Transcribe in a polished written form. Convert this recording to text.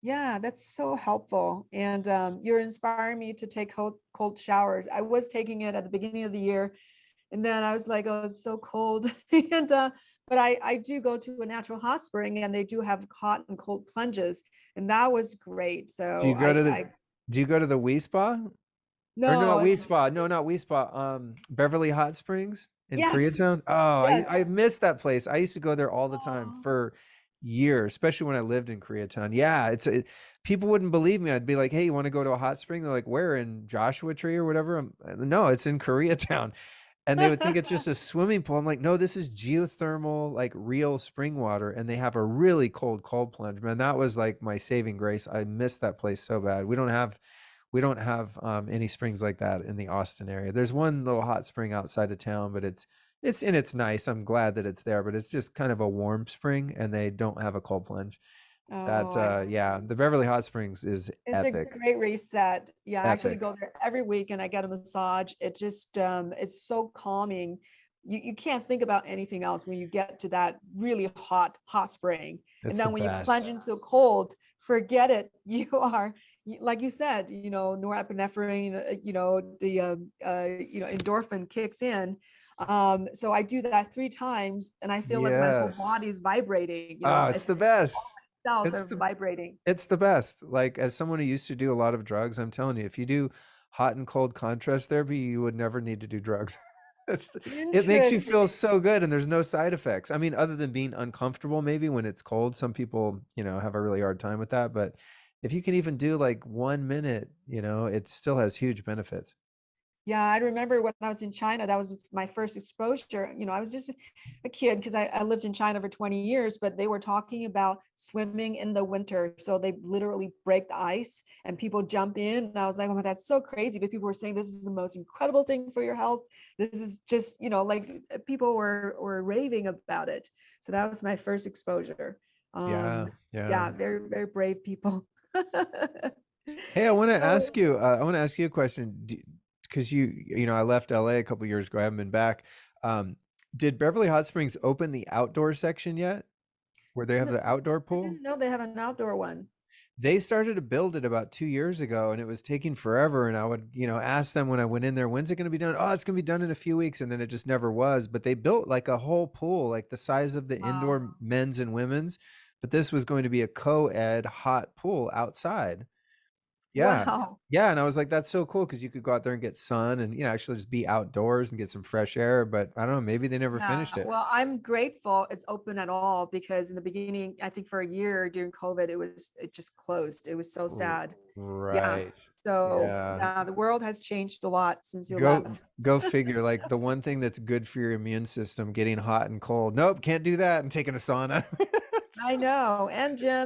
Yeah, that's so helpful. And you're inspiring me to take cold showers. I was taking it at the beginning of the year, and then I was like, oh, it's so cold. And but I do go to a natural hot spring, and they do have hot and cold plunges, and that was great. Do you So go to I do you go to the Wee Spa? Or no, not no, Wee Spa. No, not Wee Spa. Beverly Hot Springs in yes, Koreatown. Oh, yes. I missed that place. I used to go there all the time Oh, for years, especially when I lived in Koreatown. Yeah, people wouldn't believe me. I'd be like, "Hey, you want to go to a hot spring?" They're like, "Where, in Joshua Tree or whatever?" No, it's in Koreatown. And they would think it's just a swimming pool. I'm like, no, this is geothermal, like real spring water. And they have a really cold plunge, man. That was like my saving grace. I missed that place so bad. We don't have any springs like that in the Austin area. There's one little hot spring outside of town, but it's nice. I'm glad that it's there, but it's just kind of a warm spring and they don't have a cold plunge. oh, That I yeah, the Beverly Hot Springs is It's a epic. great reset. Yeah, I actually Epic. go there every week and I get a massage. It just it's so calming. You can't think about anything else when you get to that really hot spring. And It's the then when you plunge best. into a cold, forget it. You are like you said, norepinephrine, endorphin kicks in. So I do that 3 times and I feel like my whole Yes. body is vibrating, Oh, it's it's the best. cells It's are the vibrating. it's the best. Like, as someone who used to do a lot of drugs, I'm telling you, if you do hot and cold contrast therapy, you would never need to do drugs. It makes you feel Interesting. so good and there's no side effects. I mean, other than being uncomfortable maybe when it's cold. Some people, have a really hard time with that, but if you can even do like 1 minute, it still has huge benefits. Yeah, I remember when I was in China, that was my first exposure. I was just a kid because I lived in China for 20 years, but they were talking about swimming in the winter. So they literally break the ice and people jump in. And I was like, oh my, that's so crazy. But people were saying this is the most incredible thing for your health. This is just, like people were raving about it. So that was my first exposure. Yeah, yeah. Yeah, very, very brave people. Hey, So I want to ask you a question because I left LA a couple years ago. I haven't been back. Um, did Beverly Hot Springs open the outdoor section yet, where they have no, the outdoor I pool? didn't know they have an outdoor one. They started to build it about 2 years ago, and it was taking forever. And I would, ask them when I went in there, when's it going to be done? Oh, it's going to be done in a few weeks, and then it just never was. But they built like a whole pool, like the size of the Wow. indoor men's and women's. But this was going to be a co-ed hot pool outside. Yeah. Wow. Yeah, and I was like, "That's so cool," because you could go out there and get sun and, actually just be outdoors and get some fresh air, but I don't know, maybe they never Yeah. finished it. Well, I'm grateful it's open at all because in the beginning, I think for a year during COVID, it just closed. It was so R sad. Yeah. right. So Yeah. yeah, the world has changed a lot since you Go left. go figure, like, the one thing that's good for your immune system, getting hot and cold. Nope, can't do that, and taking a sauna. I know. And Jim,